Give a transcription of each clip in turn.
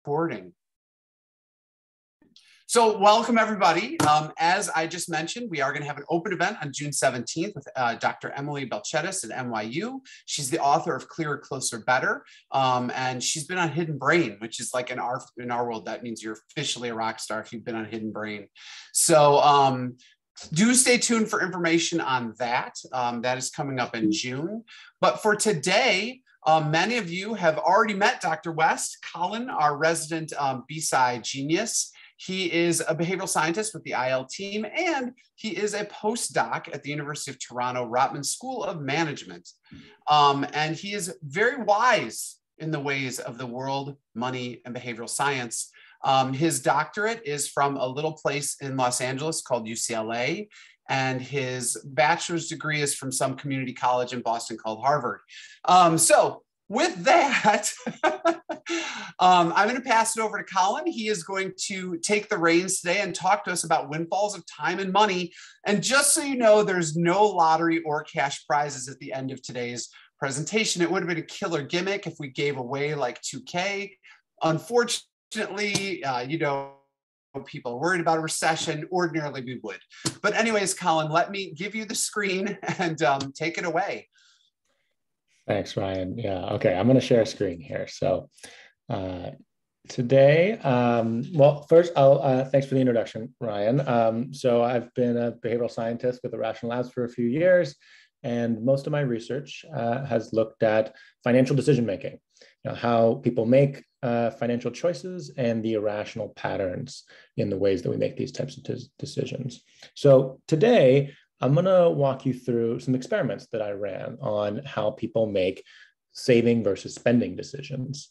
Recording. So welcome everybody. As I just mentioned, we are going to have an open event on June 17th with Dr. Emily Belchetis at NYU. She's the author of Clearer, Closer, Better. And she's been on Hidden Brain, which is like in our world, that means you're officially a rock star if you've been on Hidden Brain. So do stay tuned for information on that. That is coming up in June. But for today, many of you have already met Dr. West, Colin, our resident B-side genius. He is a behavioral scientist with the IL team, and he is a postdoc at the University of Toronto Rotman School of Management. And he is very wise in the ways of the world, money, and behavioral science. His doctorate is from a little place in Los Angeles called UCLA, and his bachelor's degree is from some community college in Boston called Harvard. So with that, I'm going to pass it over to Colin. He is going to take the reins today and talk to us about windfalls of time and money. And just so you know, there's no lottery or cash prizes at the end of today's presentation. It would have been a killer gimmick if we gave away like 2K. Unfortunately, you know, people are worried about a recession. Ordinarily, we would. But anyways, Colin, let me give you the screen and take it away. Thanks, Ryan. Yeah, okay, I'm going to share a screen here. So today, well, first, thanks for the introduction, Ryan. So I've been a behavioral scientist with the Rational Labs for a few years, and most of my research has looked at financial decision-making, how people make financial choices and the irrational patterns in the ways that we make these types of decisions. So today, I'm going to walk you through some experiments that I ran on how people make saving versus spending decisions.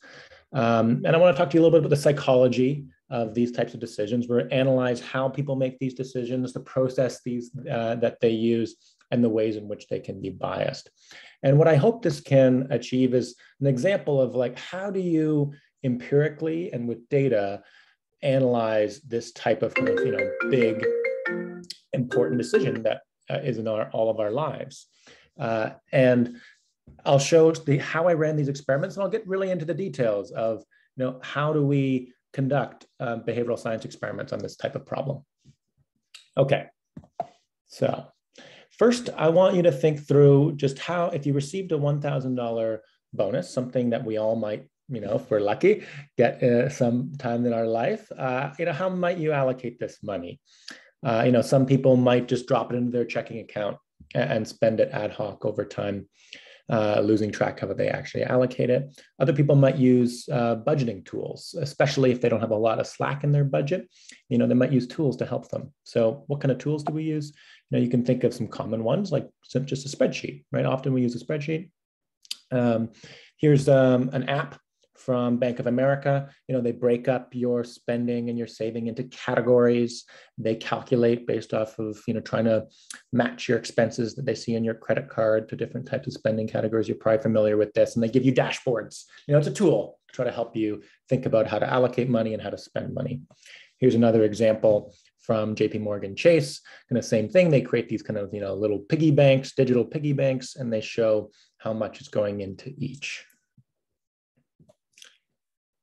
And I want to talk to you a little bit about the psychology of these types of decisions. We're going to analyze how people make these decisions, the process that they use, and the ways in which they can be biased. And what I hope this can achieve is an example of like, how do you empirically and with data analyze this type of big, important decision that is in all of our lives. And I'll show how I ran these experiments, and I'll get really into the details of how do we conduct behavioral science experiments on this type of problem. Okay, so first I want you to think through just how, if you received a $1,000 bonus, something that we all might, if we're lucky, get some time in our life, how might you allocate this money? Some people might just drop it into their checking account and spend it ad hoc over time, losing track of how they actually allocate it. Other people might use budgeting tools, especially if they don't have a lot of slack in their budget. They might use tools to help them. So what kind of tools do we use? You can think of some common ones, like just a spreadsheet, right? Often we use a spreadsheet. Here's an app from Bank of America. They break up your spending and your saving into categories. They calculate based off of, trying to match your expenses that they see in your credit card to different types of spending categories. You're probably familiar with this. And they give you dashboards. It's a tool to try to help you think about how to allocate money and how to spend money. Here's another example from JP Morgan Chase. Same thing. They create these kind of, little piggy banks, digital piggy banks, and they show how much is going into each.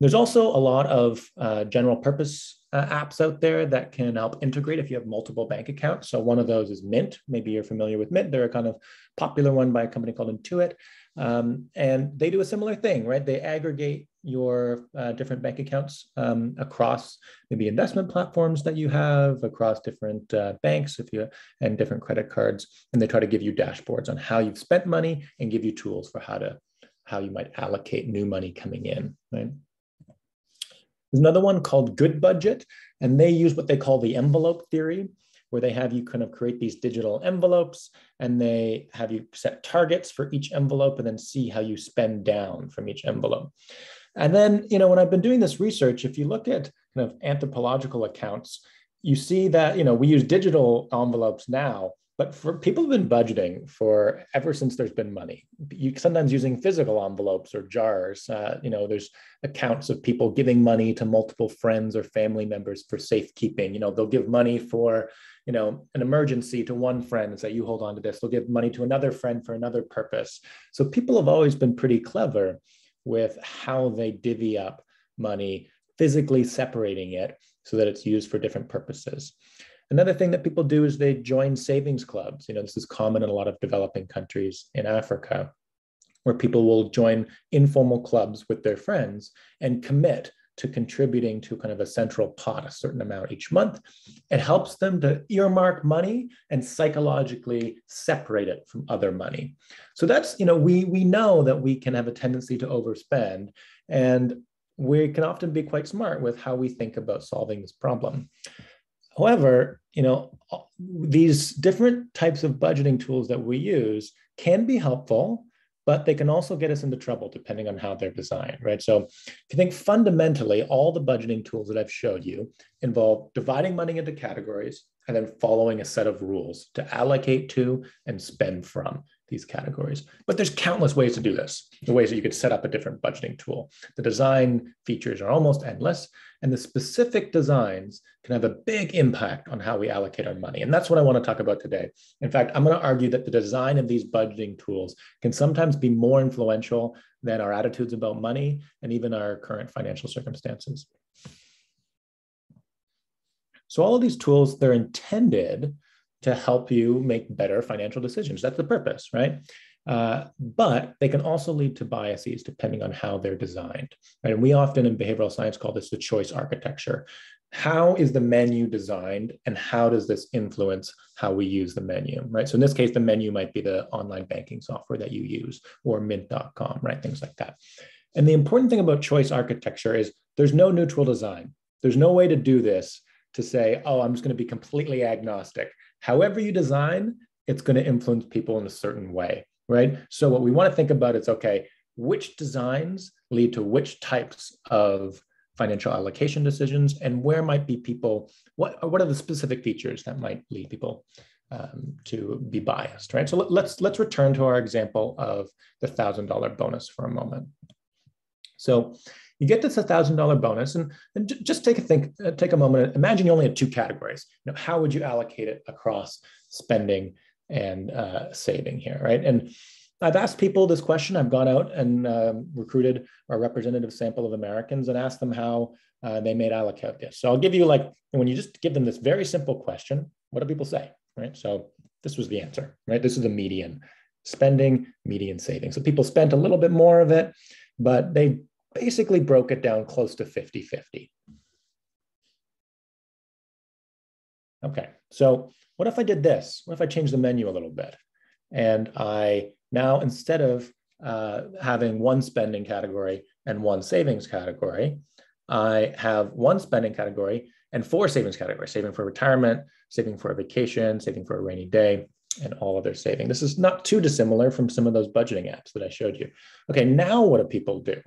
There's also a lot of general purpose apps out there that can help integrate if you have multiple bank accounts. So one of those is Mint. Maybe you're familiar with Mint. They're a kind of popular one by a company called Intuit. And they do a similar thing, right? They aggregate your different bank accounts across maybe investment platforms that you have, across different banks and different credit cards. And they try to give you dashboards on how you've spent money and give you tools for how you might allocate new money coming in, right? There's another one called Good Budget, and they use what they call the envelope theory, where they have you kind of create these digital envelopes, and they have you set targets for each envelope and then see how you spend down from each envelope. And then, when I've been doing this research, if you look at kind of anthropological accounts, you see that, we use digital envelopes now, but for people who've been budgeting for ever since there's been money, you sometimes using physical envelopes or jars. There's accounts of people giving money to multiple friends or family members for safekeeping. They'll give money for, an emergency to one friend and say, you hold on to this. They'll give money to another friend for another purpose. So people have always been pretty clever with how they divvy up money physically separating it so that it's used for different purposes. Another thing that people do is they join savings clubs. This is common in a lot of developing countries in Africa, where people will join informal clubs with their friends and commit to contributing to kind of a central pot, a certain amount each month. It helps them to earmark money and psychologically separate it from other money. So that's, we know that we can have a tendency to overspend, and we can often be quite smart with how we think about solving this problem. However, these different types of budgeting tools that we use can be helpful, but they can also get us into trouble depending on how they're designed, right? So if you think fundamentally, all the budgeting tools that I've showed you involve dividing money into categories and then following a set of rules to allocate to and spend from these categories. But there's countless ways to do this, the ways that you could set up a different budgeting tool. The design features are almost endless, and the specific designs can have a big impact on how we allocate our money. And that's what I want to talk about today. In fact, I'm going to argue that the design of these budgeting tools can sometimes be more influential than our attitudes about money and even our current financial circumstances. So all of these tools, they're intended to help you make better financial decisions. That's the purpose, right? But they can also lead to biases depending on how they're designed, right? And we often in behavioral science call this the choice architecture. How is the menu designed, and how does this influence how we use the menu, right? So in this case, the menu might be the online banking software that you use, or mint.com, right? Things like that. And the important thing about choice architecture is there's no neutral design. There's no way to do this to say, oh, I'm just going to be completely agnostic. However you design, it's going to influence people in a certain way, right? So what we want to think about is, okay, which designs lead to which types of financial allocation decisions, and where might be people, what are the specific features that might lead people to be biased, right? So let's return to our example of the $1,000 bonus for a moment. So you get this $1,000 bonus, and just take a moment. Imagine you only had two categories. How would you allocate it across spending and saving here, right? And I've asked people this question. I've gone out and recruited a representative sample of Americans and asked them how they might allocate this. So I'll give you, when you just give them this very simple question, what do people say, right? So this was the answer, right? This is the median spending, median saving. So people spent a little bit more of it, but they basically broke it down close to 50-50. Okay, so what if I did this? What if I changed the menu a little bit? And I now, instead of having one spending category and one savings category, I have one spending category and four savings categories: saving for retirement, saving for a vacation, saving for a rainy day, and all other saving. This is not too dissimilar from some of those budgeting apps that I showed you. Okay, now what do people do?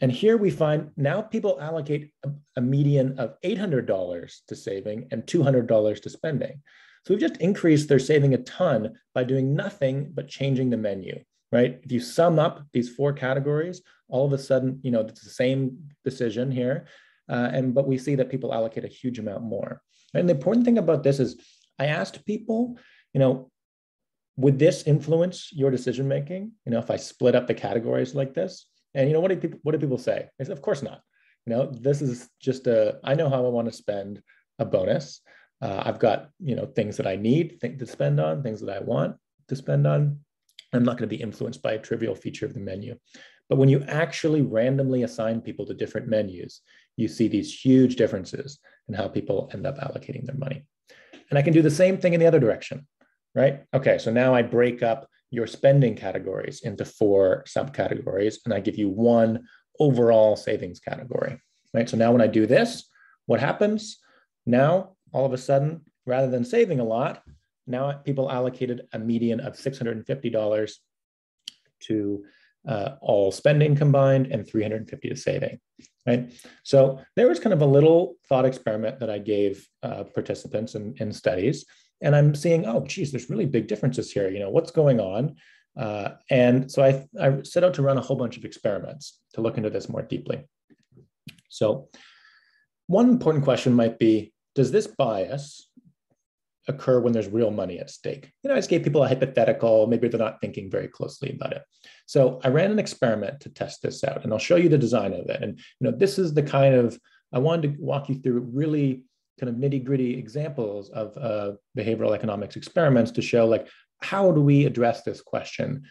And here we find now people allocate a median of $800 to saving and $200 to spending. So we've just increased their saving a ton by doing nothing but changing the menu, right? If you sum up these four categories, all of a sudden, it's the same decision here. But we see that people allocate a huge amount more. And the important thing about this is I asked people, would this influence your decision-making? If I split up the categories like this? And what do people say? They say, of course not. This is just I know how I want to spend a bonus. I've got, things that I need to spend on, things that I want to spend on. I'm not going to be influenced by a trivial feature of the menu. But when you actually randomly assign people to different menus, you see these huge differences in how people end up allocating their money. And I can do the same thing in the other direction, right? Okay, so now I break up your spending categories into four subcategories, and I give you one overall savings category, right? So now when I do this, what happens? Now, all of a sudden, rather than saving a lot, now people allocated a median of $650 to all spending combined and $350 to saving, right? So there was kind of a little thought experiment that I gave participants in studies. And I'm seeing, oh, geez, there's really big differences here. What's going on? And so I set out to run a whole bunch of experiments to look into this more deeply. So one important question might be, does this bias occur when there's real money at stake. I just gave people a hypothetical, maybe they're not thinking very closely about it. So I ran an experiment to test this out, and I'll show you the design of it. And this is the kind of, I wanted to walk you through really kind of nitty-gritty examples of behavioral economics experiments to show like, how do we address this question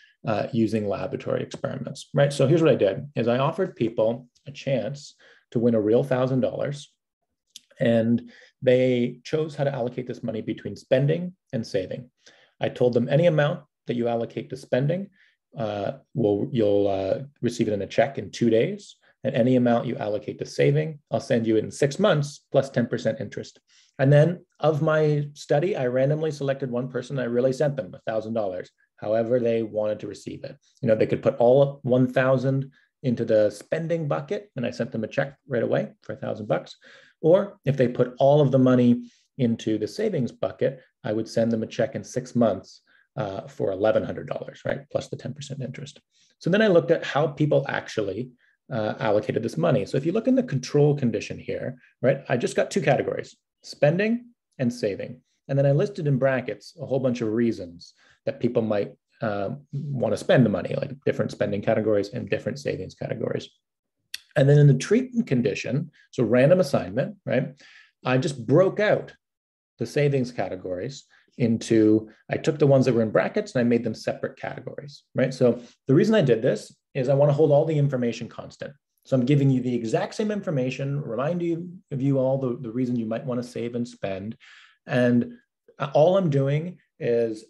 using laboratory experiments, right? So here's what I did, is I offered people a chance to win a real $1,000, and they chose how to allocate this money between spending and saving. I told them any amount that you allocate to spending, you'll receive it in a check in 2 days. And any amount you allocate to saving, I'll send you in 6 months plus 10% interest. And then of my study, I randomly selected one person. I really sent them $1,000, however they wanted to receive it. They could put all 1,000 into the spending bucket, and I sent them a check right away for $1,000. Or if they put all of the money into the savings bucket, I would send them a check in 6 months for $1,100, right? Plus the 10% interest. So then I looked at how people actually allocated this money. So if you look in the control condition here, right, I just got 2 categories, spending and saving. And then I listed in brackets a whole bunch of reasons that people might want to spend the money, like different spending categories and different savings categories. And then in the treatment condition, so random assignment, right, I just broke out the savings categories into, I took the ones that were in brackets and I made them separate categories, right? So the reason I did this is I want to hold all the information constant. So I'm giving you the exact same information, remind you all the reasons you might want to save and spend. And all I'm doing is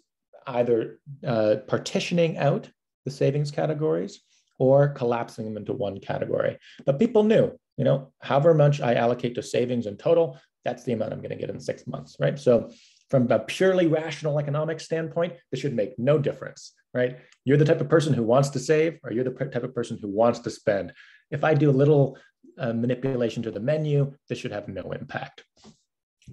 either partitioning out the savings categories or collapsing them into one category. But people knew, however much I allocate to savings in total, that's the amount I'm going to get in 6 months, right? So from a purely rational economic standpoint, this should make no difference, right? You're the type of person who wants to save, or you're the type of person who wants to spend. If I do a little manipulation to the menu, this should have no impact.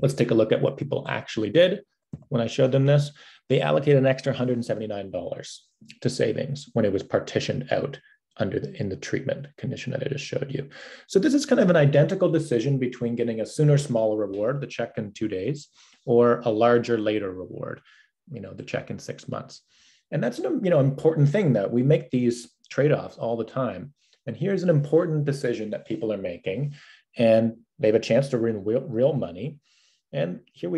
Let's take a look at what people actually did when I showed them this. They allocated an extra $179 to savings when it was partitioned out in the treatment condition that I just showed you. So this is kind of an identical decision between getting a sooner, smaller reward, the check in 2 days, or a larger, later reward, the check in 6 months. And that's an important thing, that we make these trade-offs all the time. And here's an important decision that people are making, and they have a chance to win real money. And here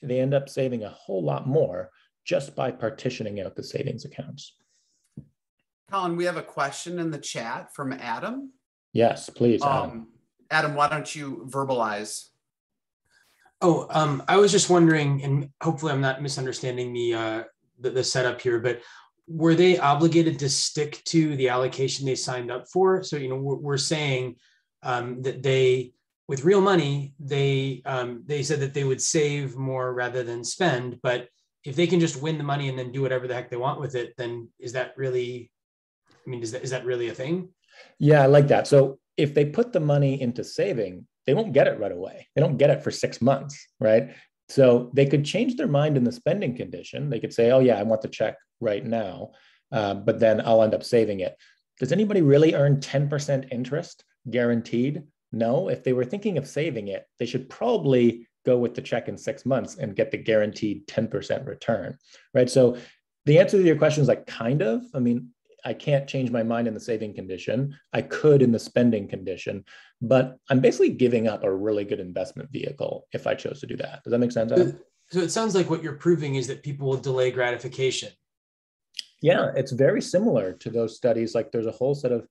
they end up saving a whole lot more just by partitioning out the savings accounts. Colin, we have a question in the chat from Adam. Yes, please, Adam. Adam, why don't you verbalize? I was just wondering, and hopefully I'm not misunderstanding the setup here, but were they obligated to stick to the allocation they signed up for? So, we're saying that with real money, they said that they would save more rather than spend, but if they can just win the money and then do whatever the heck they want with it, then is that really a thing? Yeah, I like that. So if they put the money into saving, they won't get it right away. They don't get it for 6 months, right? So they could change their mind in the spending condition. They could say, oh yeah, I want the check right now, but then I'll end up saving it. Does anybody really earn 10% interest guaranteed? No. If they were thinking of saving it, they should probably go with the check in 6 months and get the guaranteed 10% return, right? So the answer to your question is like, kind of. I mean, I can't change my mind in the saving condition. I could in the spending condition, but I'm basically giving up a really good investment vehicle if I chose to do that. Does that make sense, Adam? So it sounds like what you're proving is that people will delay gratification. Yeah, it's very similar to those studies. Like there's a whole set of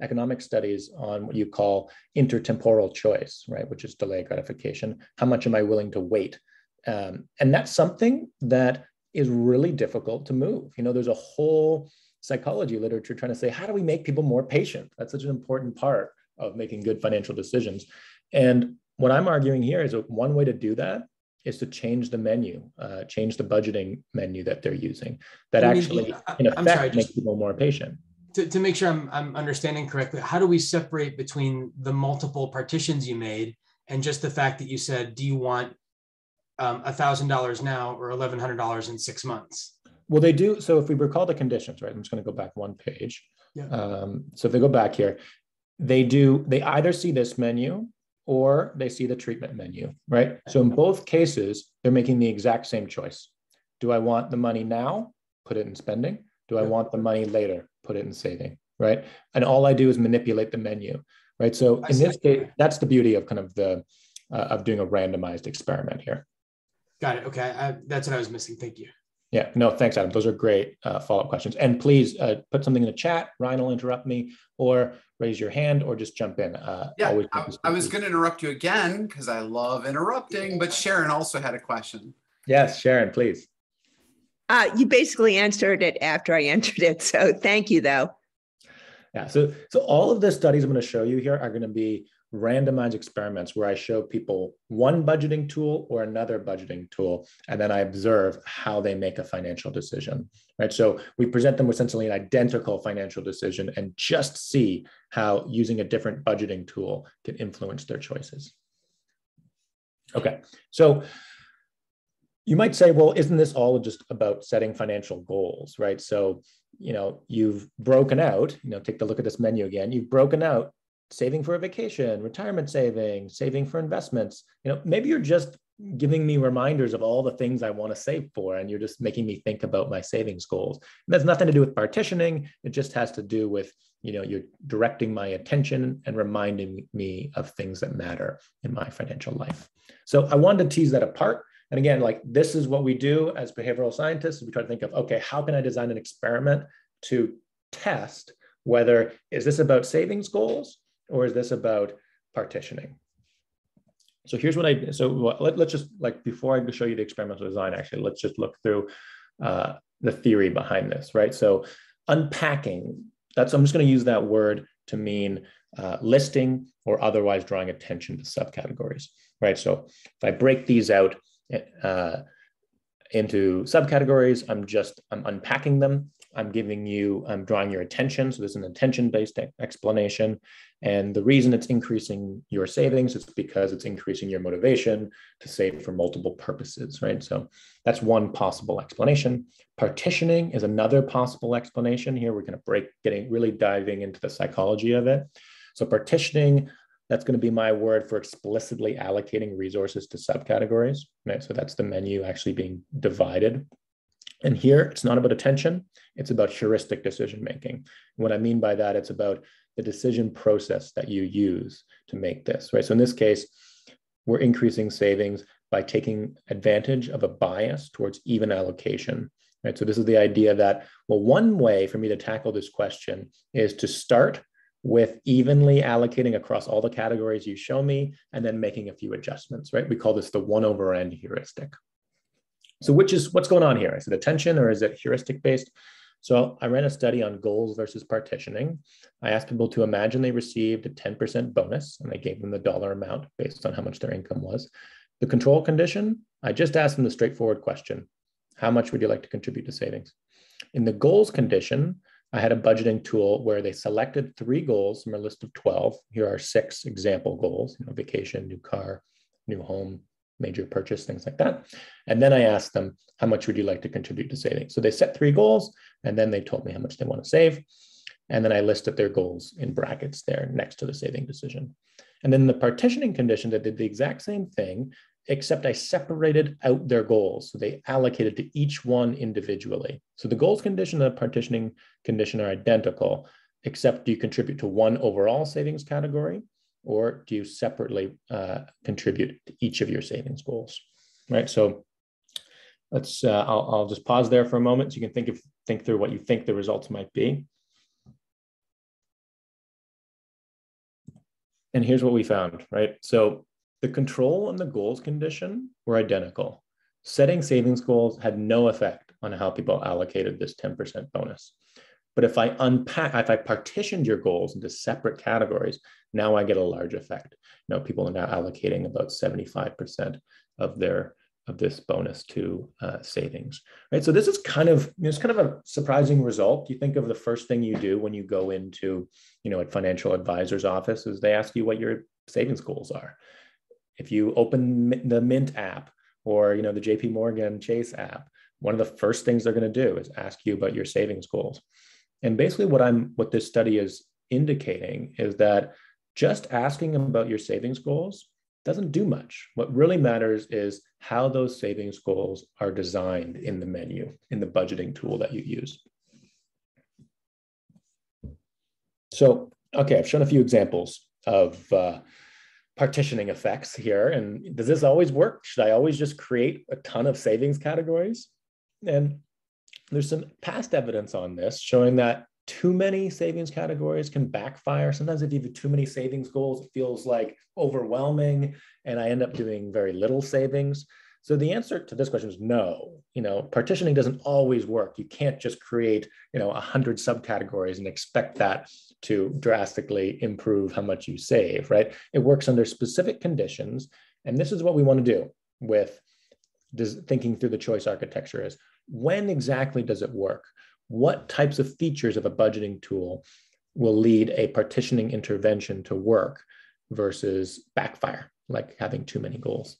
economic studies on what you call intertemporal choice, right? Which is delay gratification. How much am I willing to wait? And that's something that is really difficult to move. There's a whole psychology literature trying to say, how do we make people more patient? That's such an important part of making good financial decisions. And what I'm arguing here is one way to do that is to change the menu, change the budgeting menu that they're using. That actually, in effect, makes people more patient. To make sure I'm understanding correctly, how do we separate between the multiple partitions you made and just the fact that you said, do you want $1,000 now or $1,100 in 6 months? Well, they do. So if we recall the conditions, right, I'm just going to go back one page. Yeah. So if they go back here, they either see this menu or they see the treatment menu, right? So in both cases, they're making the exact same choice. Do I want the money now? Put it in spending. Do I want the money later? Put it in saving, right? And all I do is manipulate the menu, right? So in this case, that's the beauty of kind of the of doing a randomized experiment here. Got it. Okay, that's what I was missing. Thank you. Yeah, no, thanks, Adam. Those are great follow-up questions. And please put something in the chat. Ryan will interrupt me, or raise your hand, or just jump in. Yeah, I was going to interrupt you again because I love interrupting, but Sharon also had a question. Yes, Sharon, please. You basically answered it after I entered it. So thank you, though. Yeah, so all of the studies I'm going to show you here are going to be randomized experiments where I show people one budgeting tool or another budgeting tool, and then I observe how they make a financial decision, right? So we present them with essentially an identical financial decision and just see how using a different budgeting tool can influence their choices. Okay, so you might say, well, isn't this all just about setting financial goals, right? So, you've broken out, take a look at this menu again, you've broken out saving for a vacation, retirement saving, saving for investments. Maybe you're just giving me reminders of all the things I want to save for, and you're just making me think about my savings goals. And that's nothing to do with partitioning. It just has to do with, you're directing my attention and reminding me of things that matter in my financial life. So I wanted to tease that apart. And again, this is what we do as behavioral scientists. We try to think of, okay, how can I design an experiment to test whether is this about savings goals or is this about partitioning? So here's what I did. So let's just, before I show you the experimental design, actually, let's just look through the theory behind this, right? So unpacking, I'm just going to use that word to mean listing or otherwise drawing attention to subcategories, right? So if I break these out into subcategories, I'm unpacking them. I'm drawing your attention. So there's an attention-based explanation. And the reason it's increasing your savings is because it's increasing your motivation to save for multiple purposes, right? So that's one possible explanation. Partitioning is another possible explanation. Here we're going to really diving into the psychology of it. So partitioning, that's going to be my word for explicitly allocating resources to subcategories, right? So that's the menu actually being divided. And here, it's not about attention, it's about heuristic decision-making. What I mean by that, it's about the decision process that you use to make this, right? So in this case, we're increasing savings by taking advantage of a bias towards even allocation, right? So this is the idea that, well, one way for me to tackle this question is to start with evenly allocating across all the categories you show me, and then making a few adjustments, right? We call this the 1/n heuristic. So what's going on here? Is it attention or is it heuristic based? So I ran a study on goals versus partitioning. I asked people to imagine they received a 10% bonus, and I gave them the dollar amount based on how much their income was. The control condition, I just asked them the straightforward question: how much would you like to contribute to savings? In the goals condition, I had a budgeting tool where they selected 3 goals from a list of 12. Here are 6 example goals: vacation, new car, new home, major purchase, things like that. And then I asked them, how much would you like to contribute to saving? So they set 3 goals, and then they told me how much they want to save. And then I listed their goals in brackets there next to the saving decision. And then the partitioning condition, I did the exact same thing, except I separated out their goals. So they allocated to each one individually. So the goals condition and the partitioning condition are identical, except do you contribute to one overall savings category, or do you separately contribute to each of your savings goals, right? So let's, I'll just pause there for a moment so you can think through what you think the results might be. And here's what we found, right? So the control and the goals condition were identical. Setting savings goals had no effect on how people allocated this 10% bonus. But if I partitioned your goals into separate categories, now I get a large effect. People are now allocating about 75% of this bonus to savings, right? So this is kind of a surprising result. You think of the first thing you do when you go into, a financial advisor's office is they ask you what your savings goals are. If you open the Mint app or, the JP Morgan Chase app, one of the first things they're going to do is ask you about your savings goals. And basically what this study is indicating is that just asking about your savings goals doesn't do much. What really matters is how those savings goals are designed in the menu, in the budgeting tool that you use. So, okay, I've shown a few examples of partitioning effects here. And does this always work? Should I always just create a ton of savings categories? And there's some past evidence on this showing that too many savings categories can backfire. Sometimes if you have too many savings goals, it feels like overwhelming and I end up doing very little savings. So the answer to this question is no. Partitioning doesn't always work. You can't just create, 100 subcategories and expect that to drastically improve how much you save, right? It works under specific conditions. And this is what we want to do with thinking through the choice architecture is when exactly does it work? What types of features of a budgeting tool will lead a partitioning intervention to work versus backfire, like having too many goals?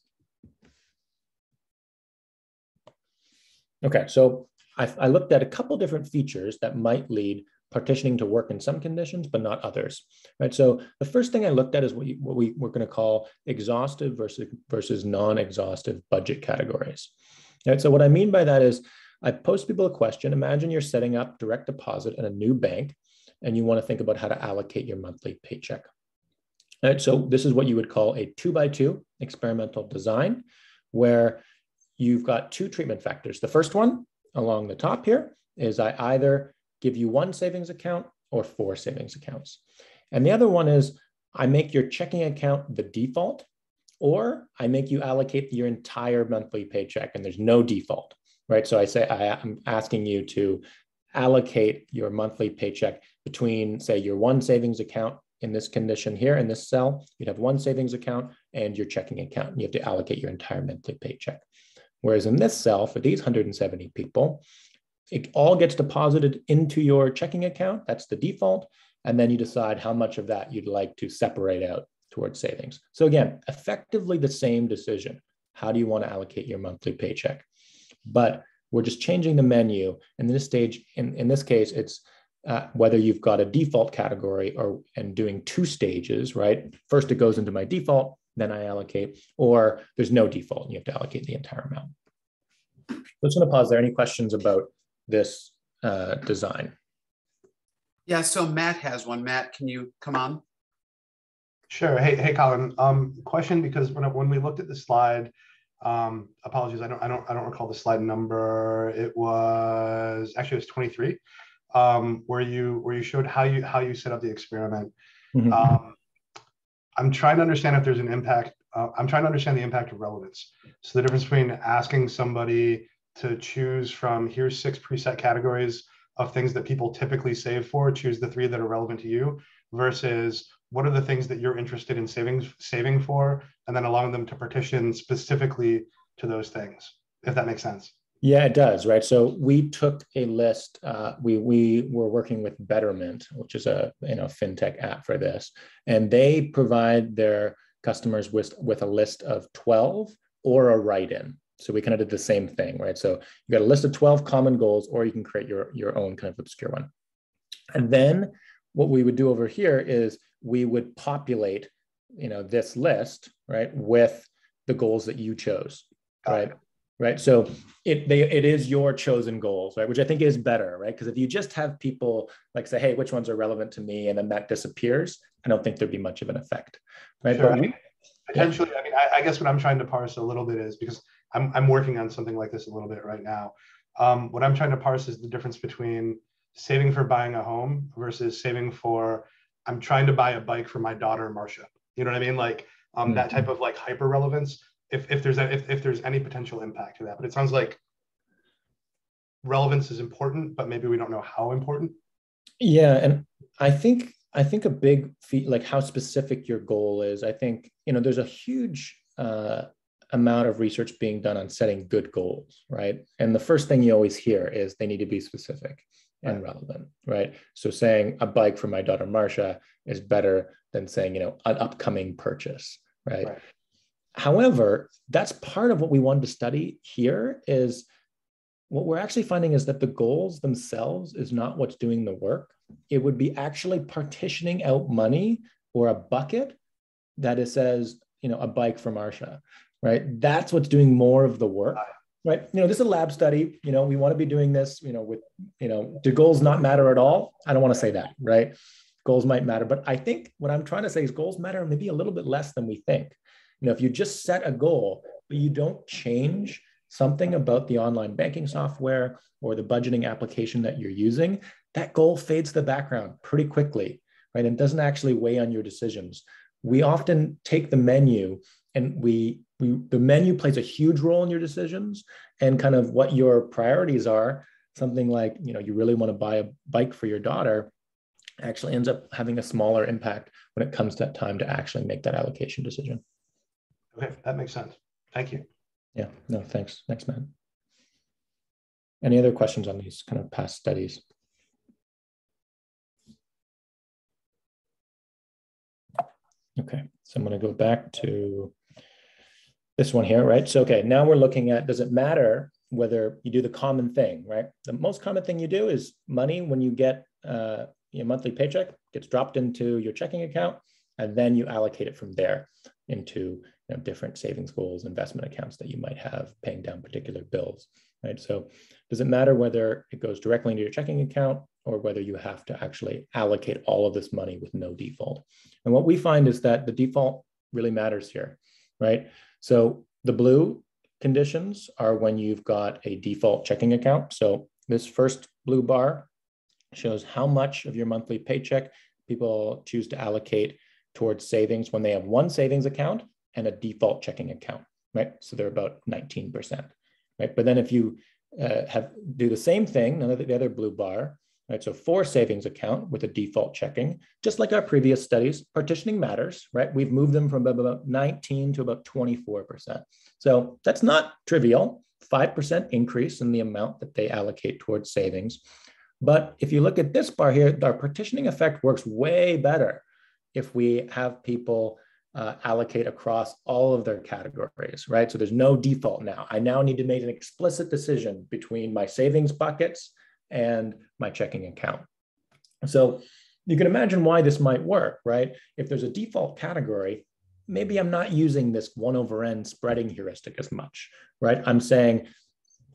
Okay, so I looked at a couple different features that might lead partitioning to work in some conditions, but not others, right? So the first thing I looked at is what we're going to call exhaustive versus non-exhaustive budget categories. Right, so what I mean by that is I posed people a question. Imagine you're setting up direct deposit in a new bank and you want to think about how to allocate your monthly paycheck. Right, so this is what you would call a 2x2 experimental design, where you've got two treatment factors. The first one along the top here is I either give you one savings account or 4 savings accounts. And the other one is I make your checking account the default, or I make you allocate your entire monthly paycheck and there's no default, right? So I say I'm asking you to allocate your monthly paycheck between, say, your one savings account in this condition here in this cell. You'd have one savings account and your checking account. And you have to allocate your entire monthly paycheck. Whereas in this cell, for these 170 people, it all gets deposited into your checking account. That's the default. And then you decide how much of that you'd like to separate out towards savings. So again, effectively the same decision. How do you want to allocate your monthly paycheck? But we're just changing the menu. And in this stage, in this case, it's whether you've got a default category and doing 2 stages, right? First, it goes into my default, then I allocate, or there's no default and you have to allocate the entire amount. So I'm just going to pause there. Any questions about this design? Yeah, so Matt has one. Matt, can you come on? Sure. Hey, Colin. Question, because when we looked at the slide, apologies, I don't recall the slide number. It was 23, where you showed how you set up the experiment. Mm-hmm. I'm trying to understand if there's an impact. I'm trying to understand the impact of relevance. So the difference between asking somebody to choose from, here's 6 preset categories of things that people typically save for, choose the 3 that are relevant to you, versus what are the things that you're interested in saving for, and then allowing them to partition specifically to those things, if that makes sense. Yeah, it does, right? So we took a list. We were working with Betterment, which is a fintech app for this, and they provide their customers with a list of 12 or a write-in. So we kind of did the same thing, right? So you got a list of 12 common goals, or you can create your own kind of obscure one. And then what we would do over here is we would populate, this list, right, with the goals that you chose, right? Right. So it is your chosen goals, right? Which I think is better, right? Because if you just have people like say, hey, which ones are relevant to me, and then that disappears, I don't think there'd be much of an effect, right? Sure. But potentially, yeah. I guess what I'm trying to parse a little bit is, because I'm working on something like this a little bit right now. What I'm trying to parse is the difference between saving for buying a home versus saving for, I'm trying to buy a bike for my daughter, Marcia. You know what I mean? Like that type of like hyper relevance. If there's any potential impact to that, but it sounds like relevance is important, but maybe we don't know how important. Yeah, and I think a big like how specific your goal is. I think there's a huge amount of research being done on setting good goals, right? And the first thing you always hear is they need to be specific and relevant, right? So saying a bike for my daughter Marcia is better than saying an upcoming purchase, right? However, that's part of what we wanted to study here. Is what we're actually finding is that the goals themselves is not what's doing the work. It would be actually partitioning out money or a bucket that it says, a bike for Marsha, right? That's what's doing more of the work, right? This is a lab study. We want to be doing this, with, do goals not matter at all? I don't want to say that, right? Goals might matter, but I think what I'm trying to say is goals matter maybe a little bit less than we think. If you just set a goal, but you don't change something about the online banking software or the budgeting application that you're using, that goal fades to the background pretty quickly, right? And doesn't actually weigh on your decisions. We often take the menu and the menu plays a huge role in your decisions and kind of what your priorities are. Something like, you really want to buy a bike for your daughter actually ends up having a smaller impact when it comes to that time to actually make that allocation decision. Okay, that makes sense. Thank you. Yeah, no, thanks. Thanks, Matt. Any other questions on these kind of past studies? Okay, so I'm going to go back to this one here, right? So, okay, now we're looking at, does it matter whether you do the common thing, right? The most common thing you do is money when you get your monthly paycheck gets dropped into your checking account, and then you allocate it from there into different savings goals, investment accounts that you might have, paying down particular bills, right? So does it matter whether it goes directly into your checking account or whether you have to actually allocate all of this money with no default? And what we find is that the default really matters here, right? So the blue conditions are when you've got a default checking account. So this first blue bar shows how much of your monthly paycheck people choose to allocate towards savings when they have one savings account and a default checking account, right? So they're about 19%, right? But then if you do the same thing, the other blue bar, right? So for savings account with a default checking, just like our previous studies, partitioning matters, right? We've moved them from about 19 to about 24%. So that's not trivial, 5% increase in the amount that they allocate towards savings. But if you look at this bar here, our partitioning effect works way better if we have people allocate across all of their categories, right? So there's no default now. I now need to make an explicit decision between my savings buckets and my checking account. So you can imagine why this might work, right? If there's a default category, maybe I'm not using this 1/n spreading heuristic as much, right? I'm saying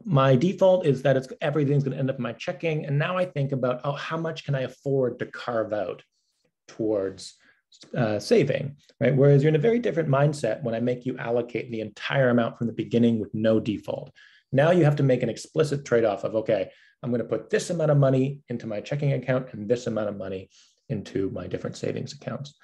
my default is that everything's going to end up in my checking. And now I think about, how much can I afford to carve out towards saving, right? Whereas you're in a very different mindset when I make you allocate the entire amount from the beginning with no default. Now you have to make an explicit trade-off of, okay, I'm going to put this amount of money into my checking account and this amount of money into my different savings accounts.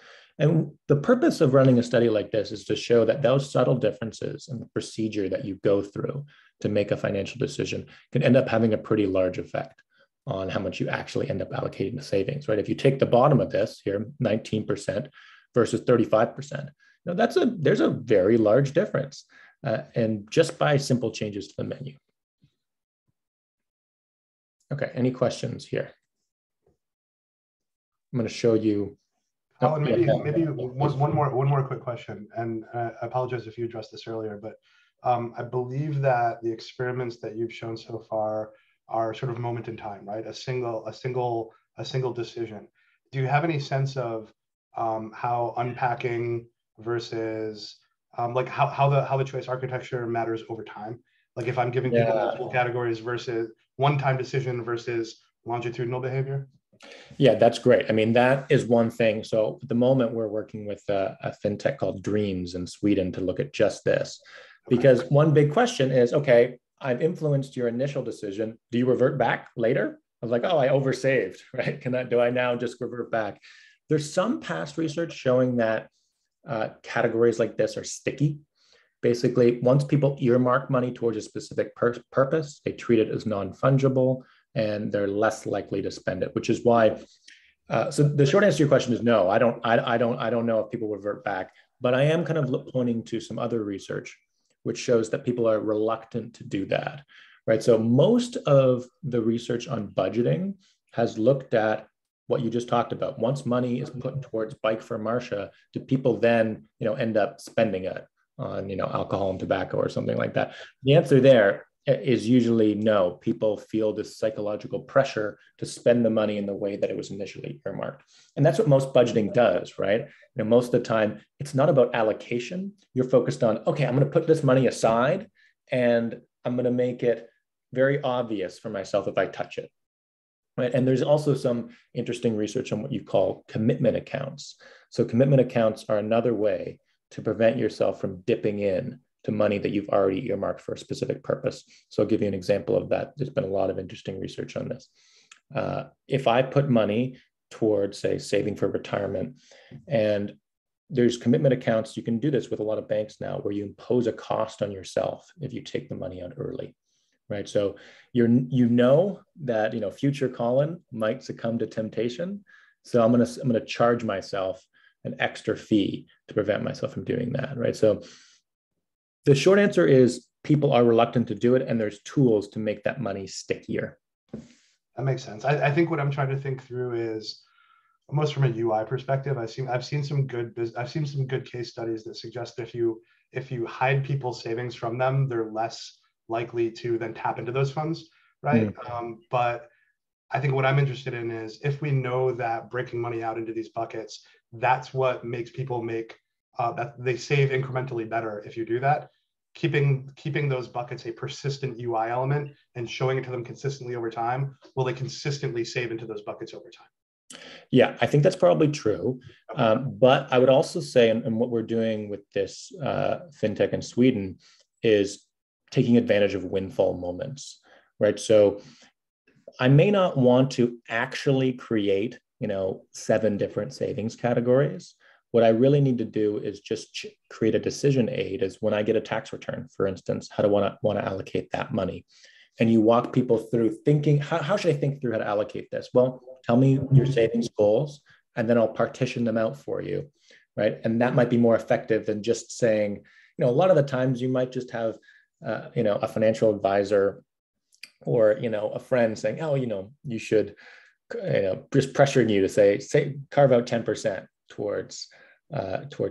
And the purpose of running a study like this is to show that those subtle differences in the procedure that you go through to make a financial decision can end up having a pretty large effect on how much you actually end up allocating to savings, right? If you take the bottom of this here, 19% versus 35%, there's a very large difference, and just by simple changes to the menu. Okay, any questions here? I'm going to show you. Colin, maybe one more quick question, and I apologize if you addressed this earlier, but I believe that the experiments that you've shown so far are sort of moment in time, right? A single decision. Do you have any sense of how unpacking versus like how the choice architecture matters over time? Like if I'm giving people multiple categories versus one-time decision versus longitudinal behavior? Yeah, that's great. I mean, that is one thing. So at the moment, we're working with a fintech called Dreams in Sweden to look at just this. Because one big question is, okay, I've influenced your initial decision. Do you revert back later? I was like, oh, I oversaved, right? Do I now just revert back? There's some past research showing that categories like this are sticky. Basically, once people earmark money towards a specific purpose, they treat it as non-fungible and they're less likely to spend it, which is why. So the short answer to your question is no. I don't know if people revert back, but I am kind of pointing to some other research which shows that people are reluctant to do that, right? So most of the research on budgeting has looked at what you just talked about. Once money is put towards Bike for Marsha, do people then, end up spending it on, alcohol and tobacco or something like that? The answer there is usually no. People feel this psychological pressure to spend the money in the way that it was initially earmarked. And that's what most budgeting does, right? You know, most of the time, it's not about allocation. You're focused on, okay, I'm going to put this money aside and I'm going to make it very obvious for myself if I touch it. Right? And there's also some interesting research on what you call commitment accounts. So commitment accounts are another way to prevent yourself from dipping in to money that you've already earmarked for a specific purpose. So I'll give you an example of that. There's been a lot of interesting research on this. If I put money towards, say, saving for retirement, and there's commitment accounts, you can do this with a lot of banks now, where you impose a cost on yourself if you take the money out early, right? So you know that future Colin might succumb to temptation, so I'm gonna charge myself an extra fee to prevent myself from doing that, right? So the short answer is people are reluctant to do it, and there's tools to make that money stickier. That makes sense. I think what I'm trying to think through is almost from a UI perspective. I've seen some good case studies that suggest if you hide people's savings from them, they're less likely to then tap into those funds, right? But I think what I'm interested in is if we know that breaking money out into these buckets, that's what makes people that they save incrementally better if you do that. Keeping those buckets a persistent UI element and showing it to them consistently over time, will they consistently save into those buckets over time? Yeah, I think that's probably true. Okay. But I would also say, and what we're doing with this fintech in Sweden is taking advantage of windfall moments, right? So I may not want to actually create, 7 different savings categories. What I really need to do is just create a decision aid. Is when I get a tax return, for instance, how do I want to allocate that money? And you walk people through thinking, how should I think through how to allocate this? Well, tell me your savings goals, and then I'll partition them out for you, right? And that might be more effective than just saying, a lot of the times you might just have, a financial advisor or, a friend saying, oh, you should, just pressuring you to say carve out 10% towards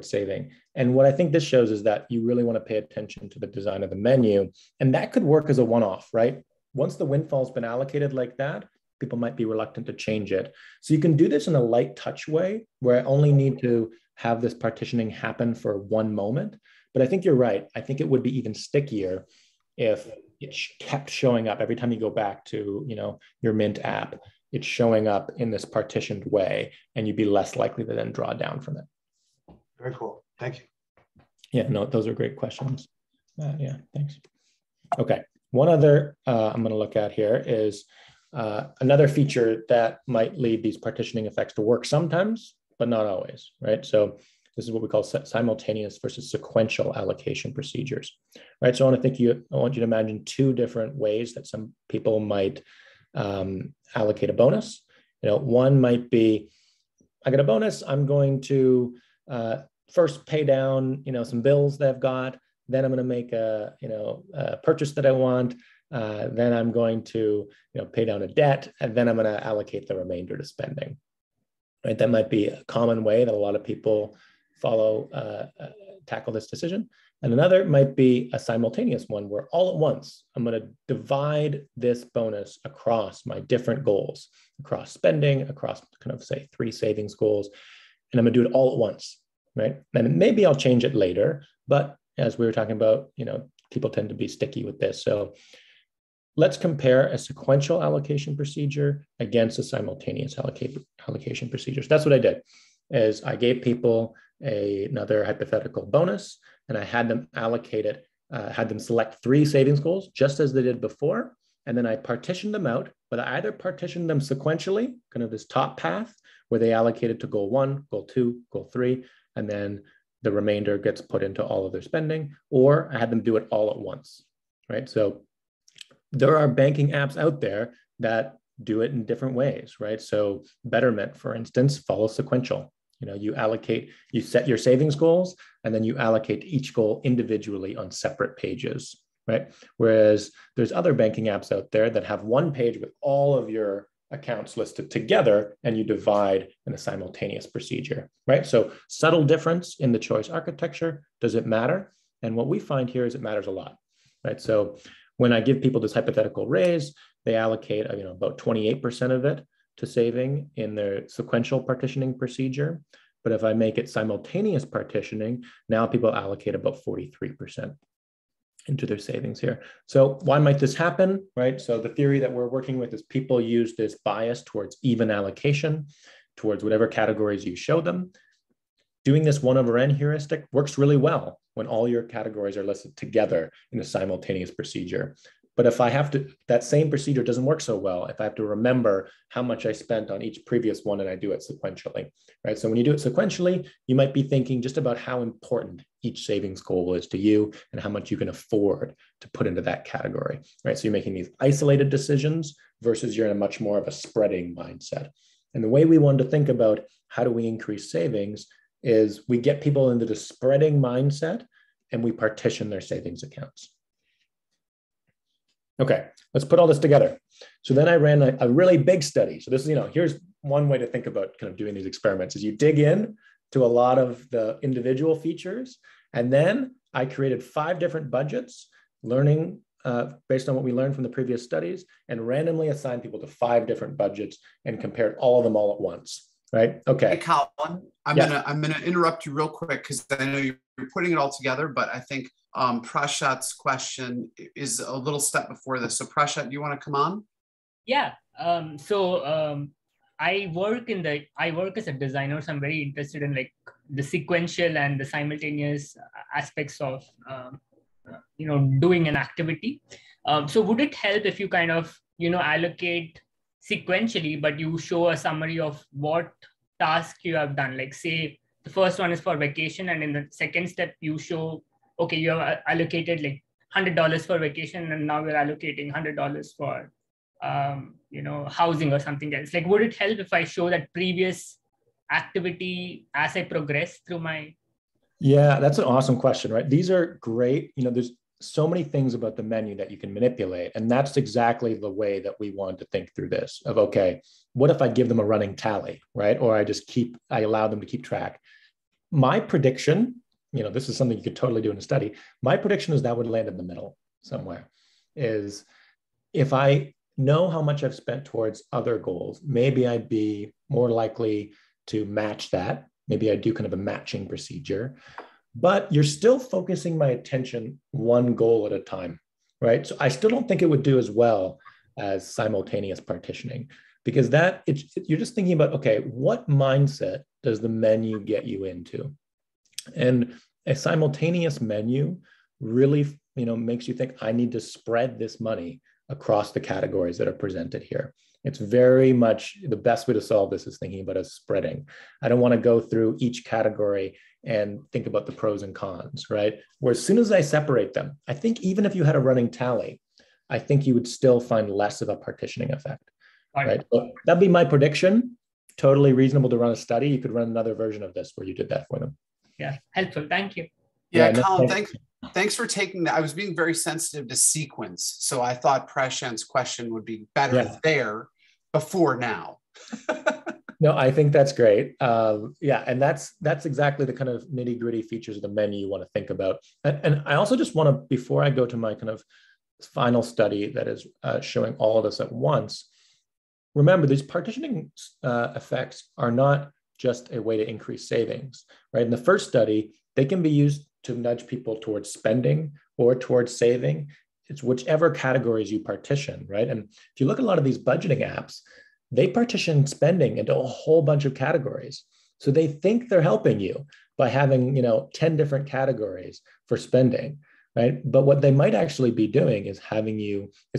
saving. And what I think this shows is that you really want to pay attention to the design of the menu, and that could work as a one-off, right? Once the windfall's been allocated like that, people might be reluctant to change it. So you can do this in a light touch way where I only need to have this partitioning happen for one moment. But I think you're right. I think it would be even stickier if it kept showing up every time you go back to, your Mint app. It's showing up in this partitioned way, and you'd be less likely to then draw down from it. Very cool. Thank you. Yeah, no, those are great questions. Yeah, thanks. Okay, one other I'm going to look at here is another feature that might lead these partitioning effects to work sometimes, but not always, right? So this is what we call simultaneous versus sequential allocation procedures, right? So I want you to imagine 2 different ways that some people might allocate a bonus. One might be, I get a bonus, I'm going to first pay down, some bills that I've got, then I'm going to make a purchase that I want, then I'm going to, pay down a debt, and then I'm going to allocate the remainder to spending, right? That might be a common way that a lot of people tackle this decision. And another might be a simultaneous one where all at once, I'm going to divide this bonus across my different goals, across spending, across kind of say 3 savings goals, and I'm going to do it all at once, right? And maybe I'll change it later, but as we were talking about, people tend to be sticky with this. So let's compare a sequential allocation procedure against a simultaneous allocation procedure. So that's what I did, is I gave people another hypothetical bonus, and I had them allocate it, had them select 3 savings goals, just as they did before. And then I partitioned them out, but I either partitioned them sequentially, kind of this top path, where they allocated to goal 1, goal 2, goal 3, and then the remainder gets put into all of their spending, or I had them do it all at once, right? So there are banking apps out there that do it in different ways, right? So Betterment, for instance, follows sequential. You set your savings goals, and then you allocate each goal individually on separate pages, right? Whereas there's other banking apps out there that have one page with all of your accounts listed together, and you divide in a simultaneous procedure, right? So subtle difference in the choice architecture. Does it matter? And what we find here is it matters a lot, right? So When I give people this hypothetical raise, they allocate about 28% of it to saving in their sequential partitioning procedure. But if I make it simultaneous partitioning, now people allocate about 43% into their savings here. So why might this happen, right? So the theory that we're working with is people use this bias towards even allocation, towards whatever categories you show them. Doing this 1/n heuristic works really well when all your categories are listed together in a simultaneous procedure. But if I have to, that same procedure doesn't work so well if I have to remember how much I spent on each previous one and I do it sequentially, right? So when you do it sequentially, you might be thinking just about how important each savings goal is to you and how much you can afford to put into that category, right? So you're making these isolated decisions versus you're in a much more of a spreading mindset. And the way we want to think about how do we increase savings is we get people into the spreading mindset and we partition their savings accounts. Okay, let's put all this together. So then I ran a really big study. So this is, here's one way to think about kind of doing these experiments is you dig in to a lot of the individual features. And then I created 5 different budgets, learning based on what we learned from the previous studies, and randomly assigned people to 5 different budgets and compared all of them all at once. Right. Okay. Hey, Colin, I'm gonna interrupt you real quick because I know you're putting it all together, but I think Prashat's question is a little step before this. So Prashat, do you want to come on? Yeah. I work as a designer, so I'm very interested in like the sequential and the simultaneous aspects of doing an activity. So would it help if you kind of allocate sequentially, but you show a summary of what task you have done? Like say the first one is for vacation, and in the second step you show, okay, you have allocated like $100 for vacation, and now we're allocating $100 for housing or something else. Like, would it help if I show that previous activity as I progress through my? Yeah, that's an awesome question, right? These are great. There's so many things about the menu that you can manipulate. And that's exactly the way that we want to think through this of, okay, what if I give them a running tally, right? Or I allow them to keep track. My prediction, this is something you could totally do in a study. My prediction is that would land in the middle somewhere, is if I know how much I've spent towards other goals, maybe I'd be more likely to match that. Maybe I do kind of a matching procedure, but you're still focusing my attention one goal at a time, right? So I still don't think it would do as well as simultaneous partitioning, because you're just thinking about, okay, what mindset does the menu get you into? And a simultaneous menu really, makes you think, I need to spread this money across the categories that are presented here. It's very much the best way to solve this is thinking about as spreading. I don't want to go through each category and think about the pros and cons, right? Where as soon as I separate them, I think even if you had a running tally, I think you would still find less of a partitioning effect, right? So that'd be my prediction. Totally reasonable to run a study. You could run another version of this where you did that for them. Yeah, helpful. Thank you. Yeah, Colin, thanks for taking that. I was being very sensitive to sequence. So I thought Prashant's question would be better there before now. No, I think that's great. And that's exactly the kind of nitty gritty features of the menu you want to think about. And I also just want to, before I go to my kind of final study that is showing all of this at once, remember these partitioning effects are not just a way to increase savings, right? In the first study, they can be used to nudge people towards spending or towards saving. It's whichever categories you partition, right? And if you look at a lot of these budgeting apps, they partition spending into a whole bunch of categories. So they think they're helping you by having, 10 different categories for spending, right? But what they might actually be doing is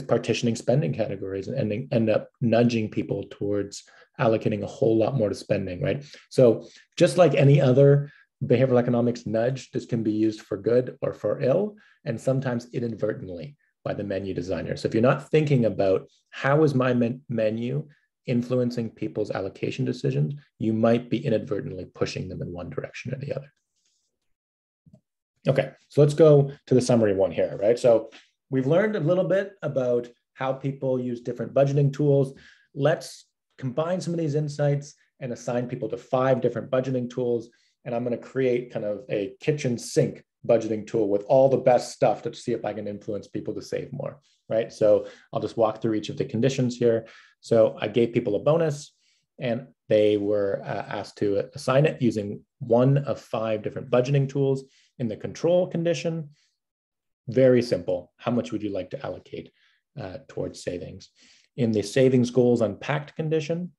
partitioning spending categories and end up nudging people towards allocating a whole lot more to spending, right? So just like any other behavioral economics nudge, this can be used for good or for ill, and sometimes inadvertently by the menu designer. So if you're not thinking about how is my menu influencing people's allocation decisions, you might be inadvertently pushing them in one direction or the other. Okay, so let's go to the summary one here, right? So we've learned a little bit about how people use different budgeting tools. Let's combine some of these insights and assign people to 5 different budgeting tools. And I'm going to create kind of a kitchen sink budgeting tool with all the best stuff to see if I can influence people to save more, right? So I'll just walk through each of the conditions here. So I gave people a bonus, and they were asked to assign it using one of 5 different budgeting tools. In the control condition, very simple. How much would you like to allocate towards savings? In the savings goals unpacked condition,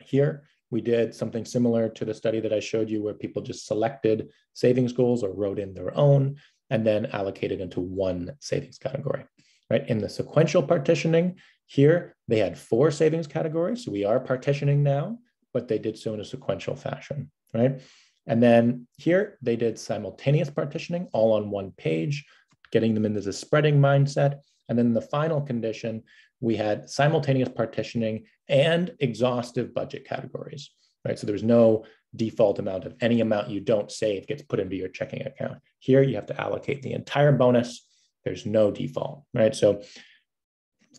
here we did something similar to the study that I showed you, where people just selected savings goals or wrote in their own and then allocated into one savings category, right? In the sequential partitioning, here they had 4 savings categories. So we are partitioning now, but they did so in a sequential fashion, right? And then here they did simultaneous partitioning all on one page, getting them into the spreading mindset. And then in the final condition, we had simultaneous partitioning and exhaustive budget categories, right? So there's no default amount of any amount you don't save gets put into your checking account. Here you have to allocate the entire bonus. There's no default, right? So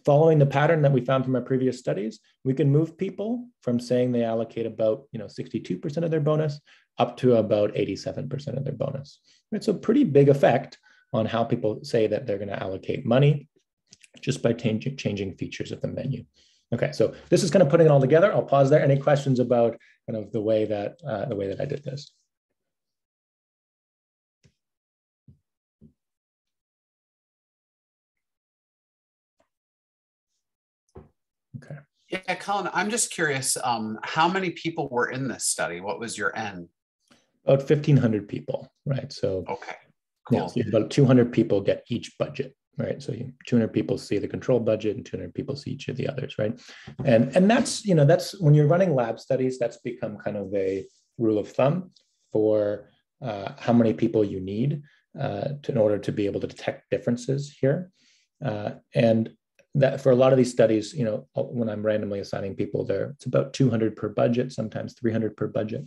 following the pattern that we found from our previous studies, we can move people from saying they allocate about 62% of their bonus up to about 87% of their bonus. It's a pretty big effect on how people say that they're going to allocate money just by changing features of the menu. Okay, so this is kind of putting it all together. I'll pause there. Any questions about kind of the way that I did this? Okay. Yeah, Colin, I'm just curious, how many people were in this study? What was your N? About 1,500 people, right? So, okay, cool. Yeah, so about 200 people get each budget, right? So 200 people see the control budget and 200 people see each of the others, right? And that's, that's when you're running lab studies, that's become kind of a rule of thumb for how many people you need in order to be able to detect differences here. And that for a lot of these studies, when I'm randomly assigning people there, it's about 200 per budget, sometimes 300 per budget.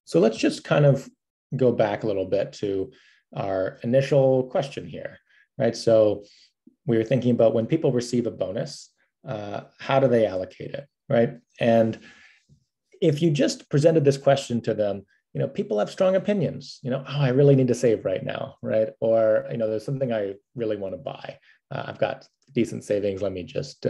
So let's just kind of go back a little bit to our initial question here, right? So we were thinking about when people receive a bonus, how do they allocate it, right? And if you just presented this question to them, people have strong opinions, oh, I really need to save right now, right? Or, there's something I really want to buy. I've got decent savings, let me just